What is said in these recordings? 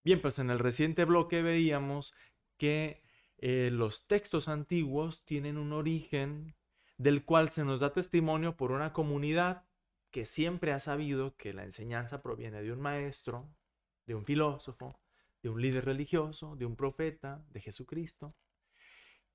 Bien, pues en el reciente bloque veíamos que los textos antiguos tienen un origen del cual se nos da testimonio por una comunidad que siempre ha sabido que la enseñanza proviene de un maestro, de un filósofo, de un líder religioso, de un profeta, de Jesucristo.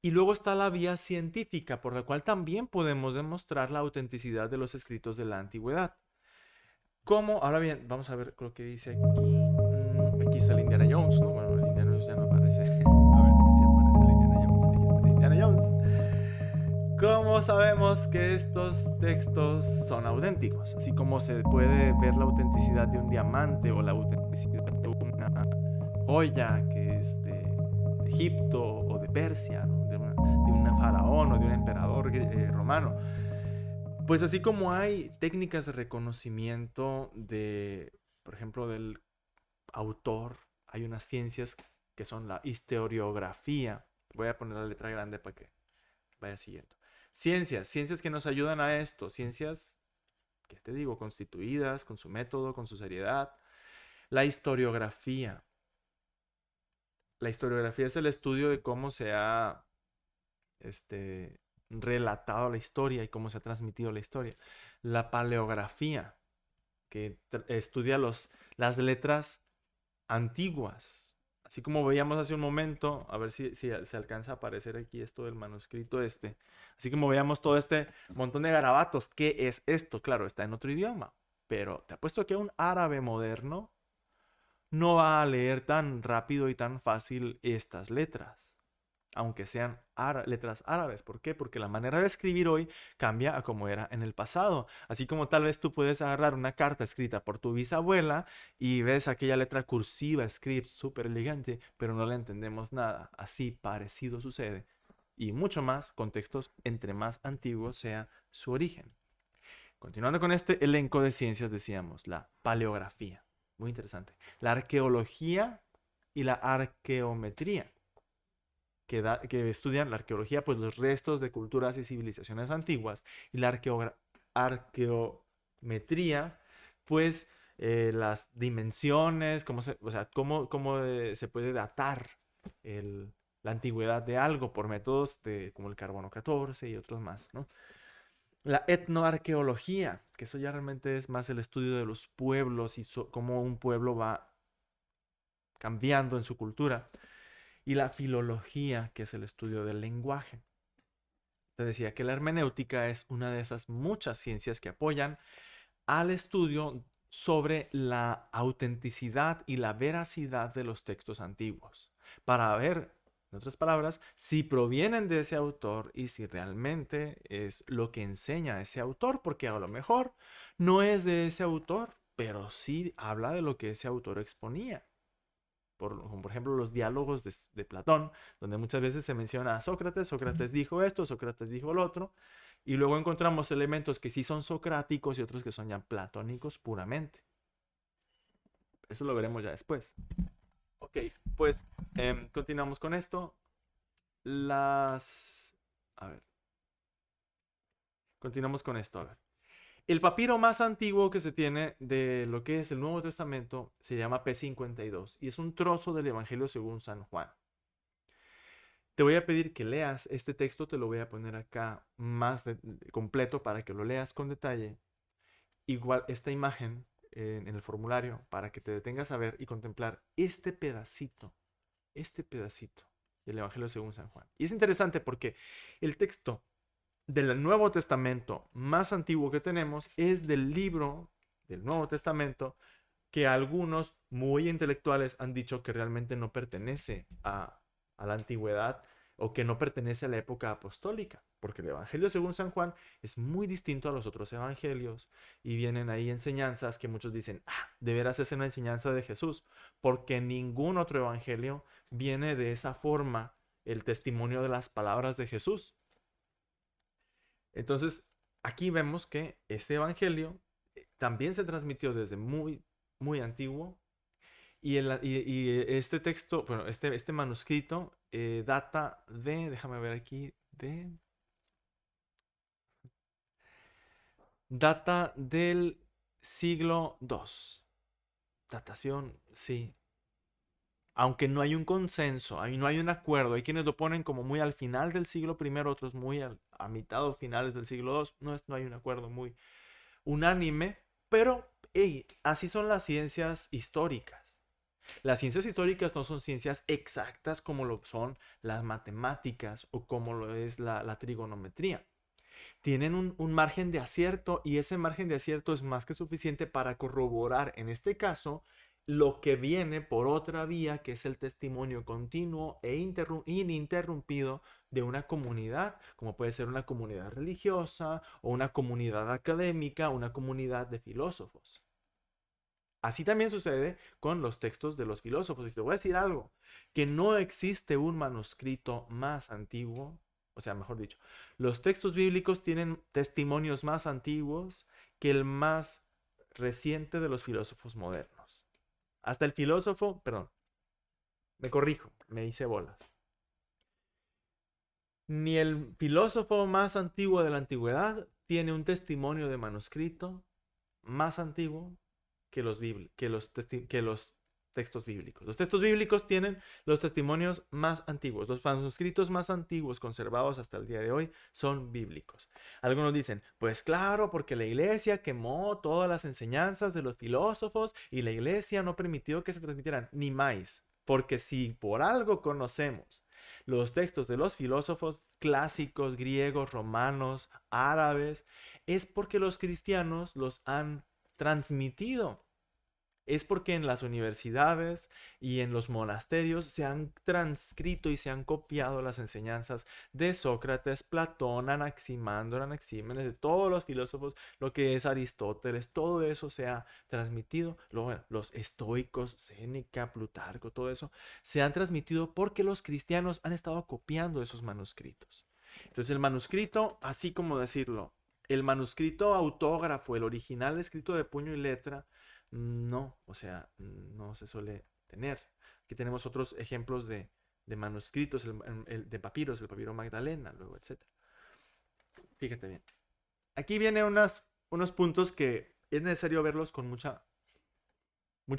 Y luego está la vía científica, por la cual también podemos demostrar la autenticidad de los escritos de la antigüedad. ¿Cómo? Ahora bien, vamos a ver lo que dice aquí. Aquí está el Indiana Jones, ¿no? Bueno, el Indiana Jones ya no aparece. A ver, sí aparece el Indiana Jones. Aquí está el Indiana Jones. ¿Cómo sabemos que estos textos son auténticos? Así como se puede ver la autenticidad de un diamante o la autenticidad de una joya que es de Egipto o de Persia, ¿no? De un faraón o de un emperador romano. Pues así como hay técnicas de reconocimiento de, por ejemplo, del autor, hay unas ciencias que son la historiografía. Voy a poner la letra grande para que vaya siguiendo. Ciencias que nos ayudan a esto, ciencias, ¿qué te digo? Constituidas, con su método, con su seriedad. La historiografía. La historiografía es el estudio de cómo se ha relatado la historia y cómo se ha transmitido la historia. La paleografía, que estudia las letras antiguas. Así como veíamos hace un momento, a ver si se alcanza a aparecer aquí esto del manuscrito este. Así como veíamos todo este montón de garabatos. ¿Qué es esto? Claro, está en otro idioma. Pero te apuesto que un árabe moderno no va a leer tan rápido y tan fácil estas letras, aunque sean letras árabes. ¿Por qué? Porque la manera de escribir hoy cambia a como era en el pasado. Así como tal vez tú puedes agarrar una carta escrita por tu bisabuela y ves aquella letra cursiva, script súper elegante, pero no le entendemos nada. Así parecido sucede. Y mucho más con textos entre más antiguos sea su origen. Continuando con este elenco de ciencias, decíamos la paleografía. Muy interesante. La arqueología y la arqueometría que estudian la arqueología, pues los restos de culturas y civilizaciones antiguas, y la arqueometría, pues las dimensiones, o sea, cómo se puede datar el, la antigüedad de algo por métodos como el carbono 14 y otros más, ¿no? La etnoarqueología, que eso ya realmente es más el estudio de los pueblos y cómo un pueblo va cambiando en su cultura. Y la filología, que es el estudio del lenguaje. Te decía que la hermenéutica es una de esas muchas ciencias que apoyan al estudio sobre la autenticidad y la veracidad de los textos antiguos, para ver, en otras palabras, si provienen de ese autor y si realmente es lo que enseña ese autor, porque a lo mejor no es de ese autor, pero sí habla de lo que ese autor exponía. Por ejemplo, los diálogos de Platón, donde muchas veces se menciona a Sócrates, Sócrates dijo esto, Sócrates dijo lo otro, y luego encontramos elementos que sí son socráticos y otros que son ya platónicos puramente. Eso lo veremos ya después. Ok, pues continuamos con esto. Las... A ver, continuamos con esto. A ver. El papiro más antiguo que se tiene de lo que es el Nuevo Testamento se llama P52 y es un trozo del Evangelio según San Juan. Te voy a pedir que leas este texto, te lo voy a poner acá más completo para que lo leas con detalle. Igual esta imagen en el formulario para que te detengas a ver y contemplar este pedacito del Evangelio según San Juan. Y es interesante porque el texto del Nuevo Testamento más antiguo que tenemos es del libro del Nuevo Testamento que algunos muy intelectuales han dicho que realmente no pertenece a la antigüedad o que no pertenece a la época apostólica, porque el Evangelio según San Juan es muy distinto a los otros evangelios y vienen ahí enseñanzas que muchos dicen, de veras es una enseñanza de Jesús, porque ningún otro evangelio viene de esa forma el testimonio de las palabras de Jesús. Entonces, aquí vemos que este evangelio también se transmitió desde muy, muy antiguo y este texto, bueno, este manuscrito data de, déjame ver aquí, data del siglo II. Datación, sí. aunque no hay un consenso, no hay un acuerdo, hay quienes lo ponen como muy al final del siglo primero, otros muy a mitad o finales del siglo II, no hay un acuerdo muy unánime, pero hey, así son las ciencias históricas. Las ciencias históricas no son ciencias exactas como lo son las matemáticas o como lo es la trigonometría. Tienen un margen de acierto y ese margen de acierto es más que suficiente para corroborar, en este caso, lo que viene por otra vía, que es el testimonio continuo e ininterrumpido de una comunidad, como puede ser una comunidad religiosa o una comunidad académica, una comunidad de filósofos. Así también sucede con los textos de los filósofos. Y te voy a decir algo, que no existe un manuscrito más antiguo, o sea, mejor dicho, los textos bíblicos tienen testimonios más antiguos que el más reciente de los filósofos modernos. Hasta el filósofo, perdón, me corrijo, me hice bolas. Ni el filósofo más antiguo de la antigüedad tiene un testimonio de manuscrito más antiguo que los textos bíblicos. Los textos bíblicos tienen los testimonios más antiguos. Los manuscritos más antiguos conservados hasta el día de hoy son bíblicos. Algunos dicen, pues claro, porque la iglesia quemó todas las enseñanzas de los filósofos y la iglesia no permitió que se transmitieran, ni más. Porque si por algo conocemos los textos de los filósofos clásicos, griegos, romanos, árabes, es porque los cristianos los han transmitido. Es porque en las universidades y en los monasterios se han transcrito y se han copiado las enseñanzas de Sócrates, Platón, Anaximandro, Anaxímenes, de todos los filósofos, lo que es Aristóteles, todo eso se ha transmitido. Bueno, los estoicos, Séneca, Plutarco, todo eso se han transmitido porque los cristianos han estado copiando esos manuscritos. Entonces el manuscrito, así como decirlo, el manuscrito autógrafo, el original escrito de puño y letra, no, o sea, no se suele tener. Aquí tenemos otros ejemplos de manuscritos, de papiros, el papiro Magdalena, luego, etc. Fíjate bien. Aquí vienen unos puntos que es necesario verlos con mucho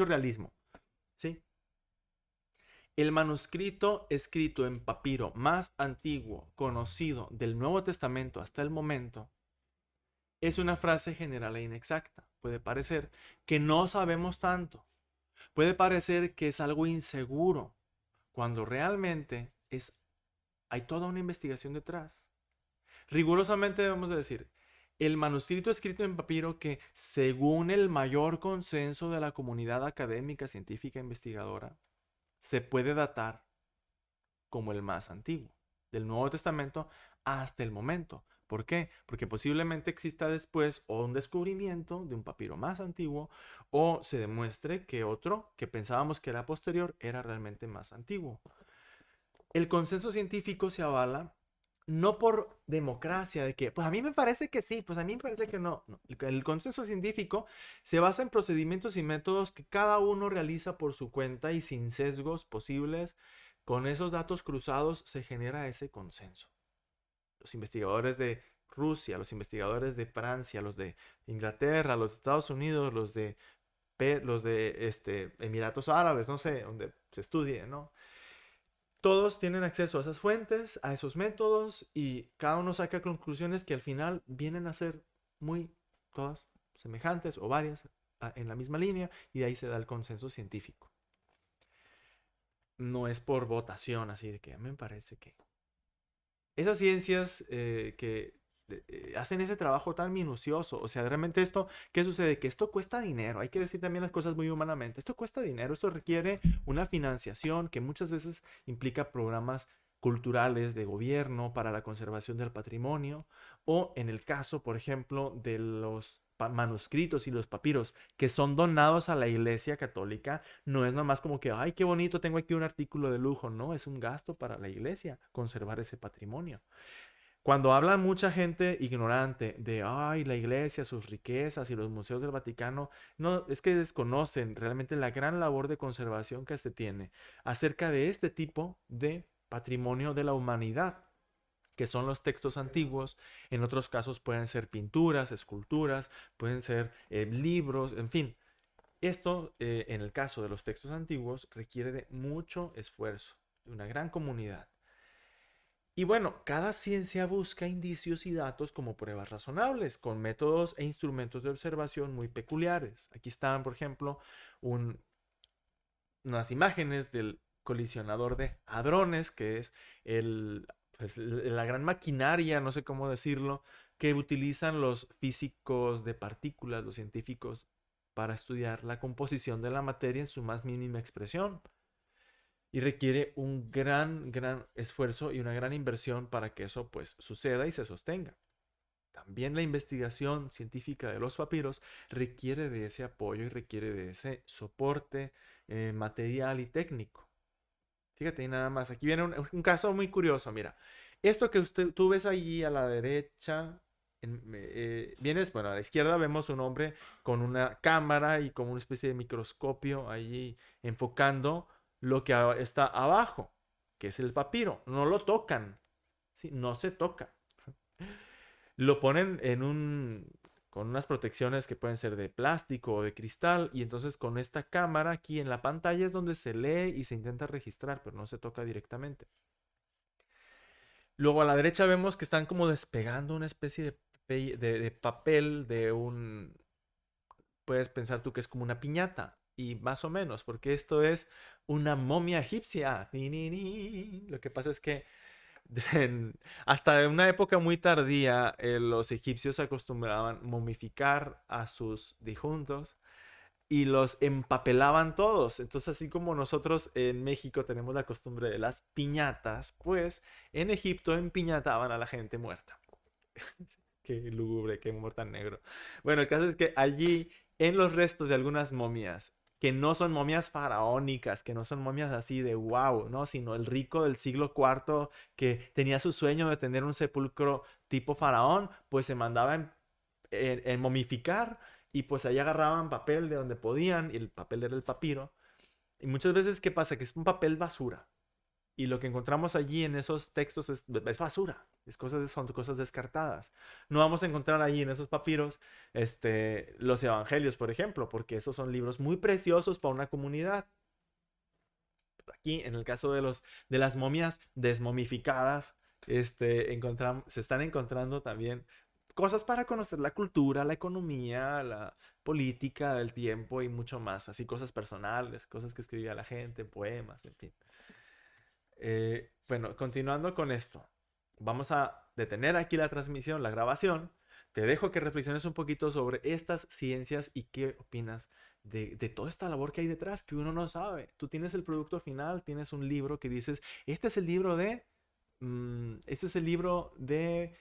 realismo. ¿Sí? El manuscrito escrito en papiro más antiguo conocido del Nuevo Testamento hasta el momento es una frase general e inexacta. Puede parecer que no sabemos tanto. Puede parecer que es algo inseguro, cuando realmente hay toda una investigación detrás. Rigurosamente debemos de decir, el manuscrito escrito en papiro que, según el mayor consenso de la comunidad académica, científica, investigadora, se puede datar como el más antiguo, del Nuevo Testamento hasta el momento. ¿Por qué? Porque posiblemente exista después o un descubrimiento de un papiro más antiguo o se demuestre que otro que pensábamos que era posterior era realmente más antiguo. El consenso científico se avala no por democracia, de que, pues a mí me parece que sí, pues a mí me parece que no. No. El consenso científico se basa en procedimientos y métodos que cada uno realiza por su cuenta y sin sesgos posibles. Con esos datos cruzados se genera ese consenso. Los investigadores de Rusia, los investigadores de Francia, los de Inglaterra, los de Estados Unidos, los de Emiratos Árabes, no sé, donde se estudie, ¿no? Todos tienen acceso a esas fuentes, a esos métodos y cada uno saca conclusiones que al final vienen a ser muy todas semejantes o varias en la misma línea y de ahí se da el consenso científico. No es por votación así de que a mí me parece que esas ciencias que hacen ese trabajo tan minucioso, o sea, realmente esto, ¿qué sucede? Que esto cuesta dinero, hay que decir también las cosas muy humanamente, esto cuesta dinero, esto requiere una financiación que muchas veces implica programas culturales de gobierno para la conservación del patrimonio, o en el caso, por ejemplo, de los manuscritos y los papiros que son donados a la Iglesia Católica, no es nomás como que, ay, qué bonito, tengo aquí un artículo de lujo, no, es un gasto para la Iglesia conservar ese patrimonio. Cuando habla mucha gente ignorante de, ay, la iglesia, sus riquezas y los museos del Vaticano, no, es que desconocen realmente la gran labor de conservación que se tiene acerca de este tipo de patrimonio de la humanidad, que son los textos antiguos. En otros casos pueden ser pinturas, esculturas, pueden ser libros, en fin. Esto, en el caso de los textos antiguos, requiere de mucho esfuerzo, de una gran comunidad. Y bueno, cada ciencia busca indicios y datos como pruebas razonables, con métodos e instrumentos de observación muy peculiares. Aquí están, por ejemplo, un, unas imágenes del colisionador de hadrones, que es el, pues, la gran maquinaria, no sé cómo decirlo, que utilizan los físicos de partículas, los científicos, para estudiar la composición de la materia en su más mínima expresión. Y requiere un gran esfuerzo y una gran inversión para que eso pues suceda y se sostenga. También la investigación científica de los papiros requiere de ese apoyo y requiere de ese soporte material y técnico. Fíjate nada más, aquí viene un caso muy curioso, mira. Esto que tú ves allí a la derecha, vienes, bueno, a la izquierda vemos un hombre con una cámara y con una especie de microscopio allí enfocando lo que está abajo, que es el papiro. No lo tocan, ¿sí? No se toca. Lo ponen con unas protecciones que pueden ser de plástico o de cristal y entonces con esta cámara aquí en la pantalla es donde se lee y se intenta registrar, pero no se toca directamente. Luego a la derecha vemos que están como despegando una especie de papel de un... Puedes pensar tú que es como una piñata y más o menos, porque esto es una momia egipcia. Lo que pasa es que hasta de una época muy tardía, los egipcios acostumbraban momificar a sus difuntos y los empapelaban todos. Entonces, así como nosotros en México tenemos la costumbre de las piñatas, pues en Egipto empiñataban a la gente muerta. Qué lúgubre, qué humor tan negro. Bueno, el caso es que allí, en los restos de algunas momias, que no son momias faraónicas, que no son momias así de wow, ¿no? Sino el rico del siglo IV que tenía su sueño de tener un sepulcro tipo faraón, pues se mandaba en momificar y pues ahí agarraban papel de donde podían y el papel era el papiro. Y muchas veces, ¿qué pasa? Que es un papel basura. Y lo que encontramos allí en esos textos es basura, son cosas descartadas. No vamos a encontrar allí en esos papiros los evangelios, por ejemplo, porque esos son libros muy preciosos para una comunidad. Aquí, en el caso de las momias desmomificadas, se están encontrando también cosas para conocer la cultura, la economía, la política del tiempo y mucho más. Así cosas personales, cosas que escribía la gente, poemas, en fin. Bueno, continuando con esto, vamos a detener aquí la transmisión, la grabación. Te dejo que reflexiones un poquito sobre estas ciencias y qué opinas de toda esta labor que hay detrás que uno no sabe. Tú tienes el producto final, tienes un libro que dices, este es el libro de, este es el libro de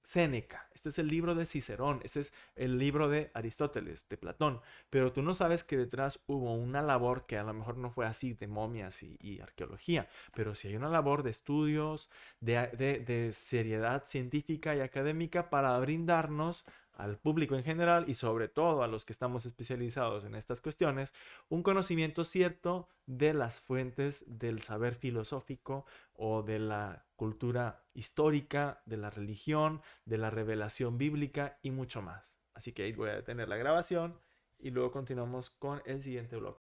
Séneca, este es el libro de Cicerón, este es el libro de Aristóteles, de Platón, pero tú no sabes que detrás hubo una labor que a lo mejor no fue así de momias y arqueología, pero sí hay una labor de estudios, de seriedad científica y académica para brindarnos al público en general y sobre todo a los que estamos especializados en estas cuestiones, un conocimiento cierto de las fuentes del saber filosófico o de la cultura histórica, de la religión, de la revelación bíblica y mucho más. Así que ahí voy a detener la grabación y luego continuamos con el siguiente bloque.